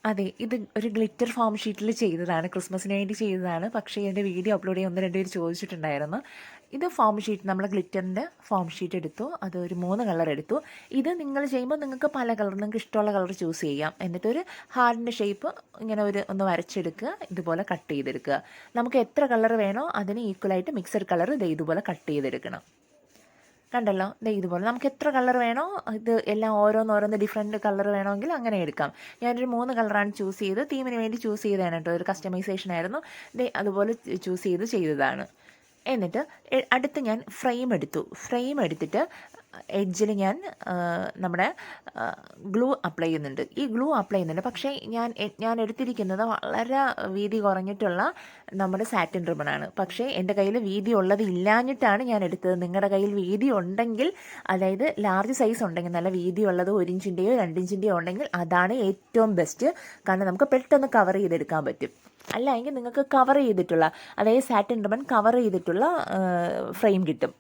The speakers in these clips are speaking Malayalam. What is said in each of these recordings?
അതെ, ഇത് ഒരു ഗ്ലിറ്റർ ഫോം ഷീറ്റിൽ ചെയ്തതാണ്. ക്രിസ്മസിന് വേണ്ടി ചെയ്തതാണ്. പക്ഷേ എൻ്റെ വീഡിയോ അപ്ലോഡ് ചെയ്യാൻ 1-2 പേര് ചോദിച്ചിട്ടുണ്ടായിരുന്നു. ഇത് ഫോം ഷീറ്റ്, നമ്മൾ ഗ്ലിറ്ററിൻ്റെ ഫോം ഷീറ്റ് എടുത്തു. അത് ഒരു 3 കളർ എടുത്തു. ഇത് നിങ്ങൾ ചെയ്യുമ്പോൾ നിങ്ങൾക്ക് പല കളർ, നിങ്ങൾക്ക് ഇഷ്ടമുള്ള കളർ ചൂസ് ചെയ്യാം. എന്നിട്ടൊരു ഹാർഡിൻ്റെ ഷേപ്പ് ഇങ്ങനെ ഒന്ന് വരച്ചെടുക്കുക. ഇതുപോലെ കട്ട് ചെയ്തെടുക്കുക. നമുക്ക് എത്ര കളർ വേണോ അതിന് ഈക്വലായിട്ട് മിക്സഡ് കളർ ഇതുപോലെ കട്ട് ചെയ്തെടുക്കണം. കണ്ടല്ലോ, ഇതുപോലെ നമുക്ക് എത്ര കളർ വേണോ, ഇത് എല്ലാം ഓരോന്നോരോന്ന് ഡിഫറെൻറ്റ് കളർ വേണമെങ്കിൽ അങ്ങനെ എടുക്കാം. ഞാനൊരു 3 കളറാണ് ചൂസ് ചെയ്ത്, തീമിന് വേണ്ടി ചൂസ് ചെയ്തതാണ് കേട്ടോ. ഒരു കസ്റ്റമൈസേഷൻ ആയിരുന്നു. അതുപോലെ ചൂസ് ചെയ്തതാണ്. എന്നിട്ട് അടുത്ത് ഞാൻ ഫ്രെയിം എടുത്തിട്ട് എഡ്ജിൽ ഞാൻ നമ്മുടെ ഗ്ലൂ അപ്ലൈ ചെയ്യുന്നുണ്ട്. ഈ ഗ്ലൂ അപ്ലൈ ചെയ്യുന്നുണ്ട്. പക്ഷേ ഞാൻ എടുത്തിരിക്കുന്നത് വളരെ വീതി കുറഞ്ഞിട്ടുള്ള നമ്മുടെ സാറ്റിൻ റിബണാണ്. പക്ഷേ എൻ്റെ കയ്യിൽ വീതി ഉള്ളത് ഇല്ലാഞ്ഞിട്ടാണ് ഞാൻ എടുത്തത്. നിങ്ങളുടെ കയ്യിൽ വീതി ഉണ്ടെങ്കിൽ, അതായത് ലാർജ് സൈസ് ഉണ്ടെങ്കിൽ, നല്ല വീതി ഉള്ളത് 1 ഇഞ്ചിൻ്റെയോ 2 ഇഞ്ചിൻ്റെയോ ഉണ്ടെങ്കിൽ അതാണ് ഏറ്റവും ബെസ്റ്റ്. കാരണം നമുക്ക് പെട്ടെന്ന് കവർ ചെയ്തെടുക്കാൻ പറ്റും. അല്ലെങ്കിൽ നിങ്ങൾക്ക് കവർ ചെയ്തിട്ടുള്ള, അതായത് സാറ്റിൻ റിബൺ കവർ ചെയ്തിട്ടുള്ള ഫ്രെയിം കിട്ടും.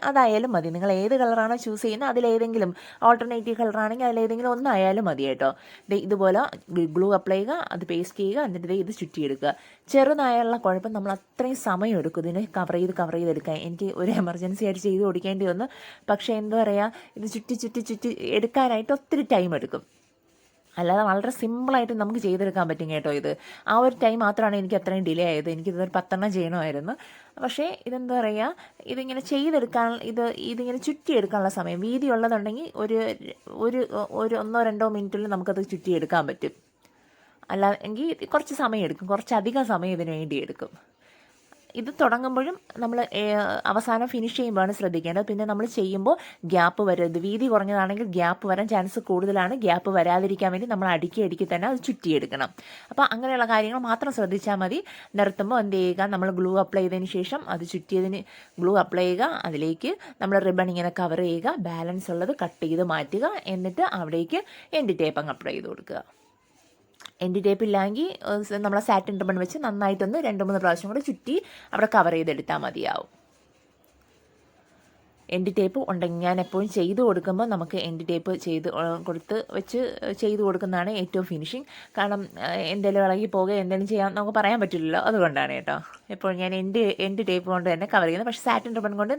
അതായാലും മതി. നിങ്ങൾ ഏത് കളറാണോ ചൂസ് ചെയ്യുന്നത് അതിലേതെങ്കിലും, ഓൾട്ടർനേറ്റീവ് കളറാണെങ്കിൽ അതിലേതെങ്കിലും ഒന്നായാലും മതി കേട്ടോ. ഇതുപോലെ ഗ്ലൂ അപ്ലൈ ചെയ്യുക, അത് പേസ്റ്റ് ചെയ്യുക, എന്നിട്ട് ഇത് ചുറ്റിയെടുക്കുക. ചെറുതായുള്ള കുഴപ്പം, നമ്മൾ അത്രയും സമയം എടുക്കും ഇതിനെ കവർ ചെയ്തെടുക്കാൻ. എനിക്ക് ഒരു എമർജൻസി ആയിട്ട് ചെയ്ത് കൊടുക്കേണ്ടി വന്നു. പക്ഷേ എന്താ പറയുക, ഇത് ചുറ്റി എടുക്കാനായിട്ട് ഒത്തിരി ടൈം എടുക്കും. അല്ലാതെ വളരെ സിമ്പിളായിട്ട് നമുക്ക് ചെയ്തെടുക്കാൻ പറ്റും കേട്ടോ. ഇത് ആ ഒരു ടൈം മാത്രമാണ് എനിക്ക് അത്രയും ഡിലേ ആയത്. എനിക്കിതൊരു 10 ചെയ്യണമായിരുന്നു. പക്ഷേ ഇതെന്താ പറയുക, ഇതിങ്ങനെ ചെയ്തെടുക്കാൻ, ഇതിങ്ങനെ ചുറ്റിയെടുക്കാനുള്ള സമയം വീതി ഉള്ളതുണ്ടെങ്കിൽ ഒരു 1-2 മിനിറ്റിൽ നമുക്കത് ചുറ്റിയെടുക്കാൻ പറ്റും. എങ്കിൽ കുറച്ച് സമയം എടുക്കും, കുറച്ചധികം സമയം ഇതിനു വേണ്ടി എടുക്കും. ഇത് തുടങ്ങുമ്പോഴും നമ്മൾ അവസാനം ഫിനിഷ് ചെയ്യുമ്പോഴാണ് ശ്രദ്ധിക്കേണ്ടത്. പിന്നെ നമ്മൾ ചെയ്യുമ്പോൾ ഗ്യാപ്പ് വരരുത്. വീതി കുറഞ്ഞതാണെങ്കിൽ ഗ്യാപ്പ് വരാൻ ചാൻസ് കൂടുതലാണ്. ഗ്യാപ്പ് വരാതിരിക്കാൻ വേണ്ടി നമ്മൾ അടുക്കി തന്നെ അത് ചുറ്റിയെടുക്കണം. അപ്പോൾ അങ്ങനെയുള്ള കാര്യങ്ങൾ മാത്രം ശ്രദ്ധിച്ചാൽ മതി. നിർത്തുമ്പോൾ എന്ത് ചെയ്യുക, നമ്മൾ ഗ്ലൂ അപ്ലൈ ചെയ്തതിന് ശേഷം അത് ചുറ്റിയതിന് ഗ്ലൂ അപ്ലൈ ചെയ്യുക. അതിലേക്ക് നമ്മൾ റിബൺ ഇങ്ങനെ കവർ ചെയ്യുക. ബാലൻസ് ഉള്ളത് കട്ട് ചെയ്ത് മാറ്റുക. എന്നിട്ട് അവിടേക്ക് എൻഡ് ടേപ്പ് അങ്ങ് അപ്ലൈ ചെയ്ത് കൊടുക്കുക. എൻഡ് ടേപ്പ് ഇല്ലെങ്കിൽ നമ്മളെ സാറ്റിൻ റിബൺ വെച്ച് നന്നായിട്ടൊന്ന് 2-3 പ്രാവശ്യം കൂടെ ചുറ്റി അവിടെ കവർ ചെയ്തെടുത്താൽ മതിയാവും. എൻഡ് ടേപ്പ് ഉണ്ടെങ്കിൽ ഞാൻ എപ്പോഴും ചെയ്ത് കൊടുക്കുമ്പോൾ നമുക്ക് എൻഡ് ടേപ്പ് ചെയ്ത് കൊടുക്കുന്നതാണ് ഏറ്റവും ഫിനിഷിങ്. കാരണം എന്തെങ്കിലും ഇളകി പോകുക എന്തെങ്കിലും ചെയ്യാൻ നമുക്ക് പറയാൻ പറ്റില്ലല്ലോ. അതുകൊണ്ടാണ് കേട്ടോ എപ്പോഴും ഞാൻ എൻഡ് ടേപ്പ് കൊണ്ട് തന്നെ കവർ ചെയ്യുന്നത്. പക്ഷേ സാറ്റിൻ റിബൺ കൊണ്ട്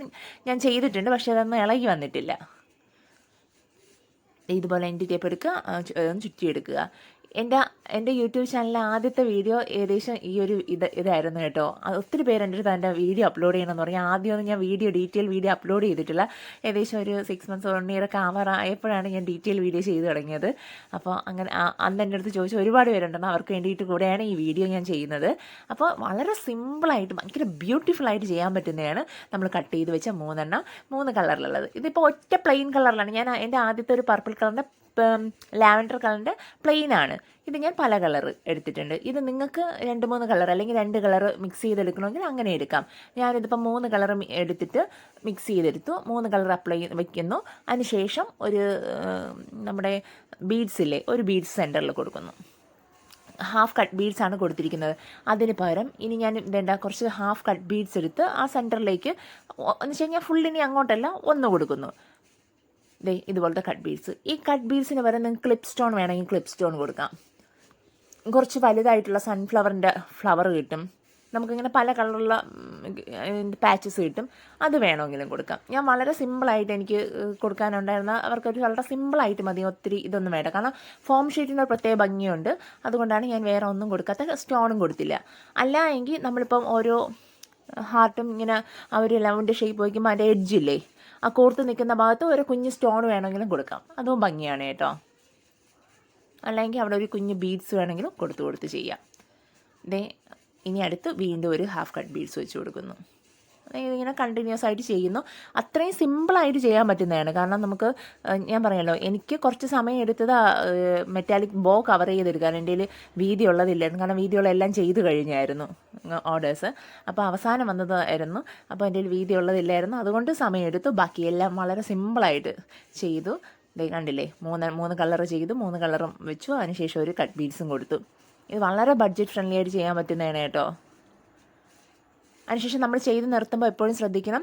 ഞാൻ ചെയ്തിട്ടുണ്ട്, പക്ഷേ അതൊന്നും ഇളകി വന്നിട്ടില്ല. ഇതുപോലെ എൻഡ് ടേപ്പ് എടുക്കുക, ചുറ്റിയെടുക്കുക. എൻ്റെ യൂട്യൂബ് ചാനലിലെ ആദ്യത്തെ വീഡിയോ ഏകദേശം ഈ ഒരു ഇതായിരുന്നു കേട്ടോ. ഒത്തിരി പേര് എൻ്റെ അടുത്ത് എൻ്റെ വീഡിയോ അപ്ലോഡ് ചെയ്യണമെന്ന് പറഞ്ഞു. ആദ്യമൊന്നും ഞാൻ ഡീറ്റെയിൽ വീഡിയോ അപ്ലോഡ് ചെയ്തിട്ടില്ല. ഏകദേശം ഒരു 6 months 1 year ആവാറായപ്പോഴാണ് ഞാൻ ഡീറ്റെയിൽ വീഡിയോ ചെയ്ത് തുടങ്ങിയത്. അപ്പോൾ അങ്ങനെ അന്ന് എൻ്റെ അടുത്ത് ചോദിച്ച ഒരുപാട് പേരുണ്ടെന്ന്, അവർക്ക് വേണ്ടിയിട്ട് കൂടെയാണ് ഈ വീഡിയോ ഞാൻ ചെയ്യുന്നത്. അപ്പോൾ വളരെ സിമ്പിളായിട്ട് ഭയങ്കര ബ്യൂട്ടിഫുള്ളായിട്ട് ചെയ്യാൻ പറ്റുന്നതാണ് നമ്മൾ കട്ട് ചെയ്ത് വെച്ച 3 കളറിലുള്ളത്. ഇതിപ്പോൾ ഒറ്റ പ്ലെയിൻ കളറിലാണ്. ഞാൻ എൻ്റെ ആദ്യത്തെ ഒരു പർപ്പിൾ കളറിൻ്റെ ലാവൻഡർ കളറിൻ്റെ പ്ലെയിനാണ്. ഇത് ഞാൻ പല കളർ എടുത്തിട്ടുണ്ട്. ഇത് നിങ്ങൾക്ക് 2-3 കളർ അല്ലെങ്കിൽ 2 കളർ മിക്സ് ചെയ്തെടുക്കണമെങ്കിൽ അങ്ങനെ എടുക്കാം. ഞാനിതിപ്പോൾ 3 കളർ എടുത്തിട്ട് മിക്സ് ചെയ്തെടുത്തു. 3 കളർ അപ്ലൈ വയ്ക്കുന്നു. അതിനുശേഷം നമ്മുടെ ബീഡ്സില്ലേ, ഒരു ബീഡ്സ് സെൻറ്ററിൽ കൊടുക്കുന്നു. ഹാഫ് കട്ട് ബീഡ്സ് ആണ് കൊടുത്തിരിക്കുന്നത്. അതിന് പകരം ഇനി ഞാൻ കുറച്ച് ഹാഫ് കട്ട് ബീഡ്സ് എടുത്ത് ആ സെൻറ്ററിലേക്ക് എന്ന് വെച്ച് കഴിഞ്ഞാൽ ഫുള്ളിനി അങ്ങോട്ടല്ല ഒന്ന് കൊടുക്കുന്നു. ഇതുപോലത്തെ കട്ട് ബീഡ്സ്. ഈ കട്ട് ബീഡ്സിന് പകരം നിങ്ങൾക്ക് ക്ലിപ്പ് സ്റ്റോൺ വേണമെങ്കിൽ ക്ലിപ്പ് സ്റ്റോൺ കൊടുക്കാം. കുറച്ച് വലുതായിട്ടുള്ള സൺഫ്ലവറിൻ്റെ ഫ്ലവർ കിട്ടും. നമുക്കിങ്ങനെ പല കളറുള്ള പാച്ചസ് കിട്ടും. അത് വേണമെങ്കിലും കൊടുക്കാം. ഞാൻ വളരെ സിമ്പിളായിട്ട് എനിക്ക് കൊടുക്കാനുണ്ടായിരുന്ന അവർക്കൊരു വളരെ സിമ്പിളായിട്ട് മതി. ഒത്തിരി ഇതൊന്നും വേണ്ട. കാരണം ഫോം ഷീറ്റിന് ഒരു പ്രത്യേക ഭംഗിയുണ്ട്. അതുകൊണ്ടാണ് ഞാൻ വേറെ ഒന്നും കൊടുക്കാത്ത. സ്റ്റോണും കൊടുത്തില്ല. അല്ല എങ്കിൽ നമ്മളിപ്പം ഓരോ ഹാർട്ടും ഇങ്ങനെ ആ ഒരു ലവൻ്റെ ഷേപ്പ് വയ്ക്കുമ്പോൾ അതിൻ്റെ എഡ്ജില്ലേ, ആ കോർത്ത് നിൽക്കുന്ന ഭാഗത്ത് ഒരു കുഞ്ഞ് സ്റ്റോൺ വേണമെങ്കിലും കൊടുക്കാം. അതും ഭംഗിയാണ് കേട്ടോ. അല്ലെങ്കിൽ അവിടെ ഒരു കുഞ്ഞ് ബീഡ്സ് വേണമെങ്കിലും കൊടുത്ത് ചെയ്യാം. ഇനി അടുത്ത് വീണ്ടും ഒരു ഹാഫ് കട്ട് ബീഡ്സ് വെച്ച് കൊടുക്കുന്നു. ഇതിങ്ങനെ കണ്ടിന്യൂസ് ആയിട്ട് ചെയ്യുന്നു. അത്രയും സിമ്പിളായിട്ട് ചെയ്യാൻ പറ്റുന്നതാണ്. കാരണം നമുക്ക്, ഞാൻ പറയല്ലോ, എനിക്ക് കുറച്ച് സമയം എടുത്തത് മെറ്റാലിക് ബോ കവർ ചെയ്തെടുക്കാൻ. എൻ്റെ കയ്യിൽ വീതി ഉള്ളതില്ലായിരുന്നു. കാരണം വീതിയുള്ളതെല്ലാം ചെയ്ത് കഴിഞ്ഞായിരുന്നു ഓർഡേഴ്സ്. അപ്പോൾ അവസാനം വന്നതായിരുന്നു. അപ്പോൾ എൻ്റെ കയ്യിൽ വീതി ഉള്ളതില്ലായിരുന്നു. അതുകൊണ്ട് സമയമെടുത്തു. ബാക്കിയെല്ലാം വളരെ സിമ്പിളായിട്ട് ചെയ്തു. കണ്ടില്ലേ, 3 കളർ ചെയ്തു. 3 കളറും വെച്ചു. അതിനുശേഷം ഒരു കട്ട് ബീഡ്സും കൊടുത്തു. ഇത് വളരെ ബഡ്ജറ്റ് ഫ്രണ്ട്ലി ആയിട്ട് ചെയ്യാൻ പറ്റുന്നതാണ് കേട്ടോ. അതിനുശേഷം നമ്മൾ ചെയ്ത് നിർത്തുമ്പോൾ എപ്പോഴും ശ്രദ്ധിക്കണം,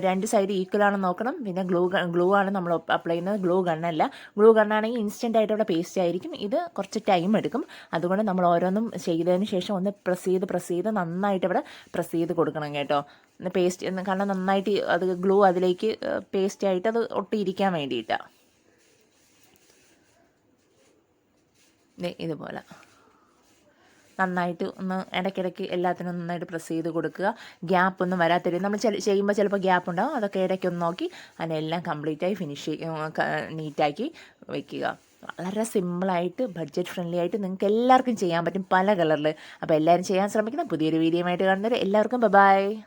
രണ്ട് സൈഡ് ഈക്വൽ ആണെന്ന് നോക്കണം. പിന്നെ ഗ്ലൂ ആണ് നമ്മൾ അപ്ലൈ ചെയ്യുന്നത്, ഗ്ലൂ ഗണ്ണല്ല. ഗ്ലൂ ഗണ്ണാണെങ്കിൽ ഇൻസ്റ്റൻ്റ് ആയിട്ട് അവിടെ പേസ്റ്റ് ആയിരിക്കും, ഇത് കുറച്ച് ടൈം എടുക്കും. അതുകൊണ്ട് നമ്മൾ ഓരോന്നും ചെയ്തതിന് ശേഷം ഒന്ന് പ്രസ് ചെയ്ത് നന്നായിട്ട് ഇവിടെ പ്രസ് ചെയ്ത് കൊടുക്കണം കേട്ടോ. പേസ്റ്റ് കാരണം നന്നായിട്ട് അത് ഗ്ലൂ അതിലേക്ക് പേസ്റ്റ് ആയിട്ട് അത് ഒട്ടിയിരിക്കാൻ വേണ്ടിയിട്ടാണ്. ഇതുപോലെ നന്നായിട്ട് ഒന്ന് ഇടയ്ക്കിടയ്ക്ക് എല്ലാത്തിനും നന്നായിട്ട് പ്രസ് ചെയ്ത് കൊടുക്കുക. ഗ്യാപ്പ് ഒന്നും വരാത്ത നമ്മൾ ചെയ്യുമ്പോൾ ചിലപ്പോൾ ഗ്യാപ്പ് ഉണ്ടാകും, അതൊക്കെ ഇടയ്ക്കൊന്ന് നോക്കി അതിനെല്ലാം കംപ്ലീറ്റായി നീറ്റാക്കി വയ്ക്കുക. വളരെ സിമ്പിളായിട്ട് ബഡ്ജറ്റ് ഫ്രണ്ട്ലി ആയിട്ട് നിങ്ങൾക്ക് എല്ലാവർക്കും ചെയ്യാൻ പറ്റും, പല കളറിൽ. അപ്പോൾ എല്ലാവരും ചെയ്യാൻ ശ്രമിക്കണം. പുതിയൊരു വീഡിയോ ആയിട്ട് കാണുന്നവരെ എല്ലാവർക്കും ബൈ.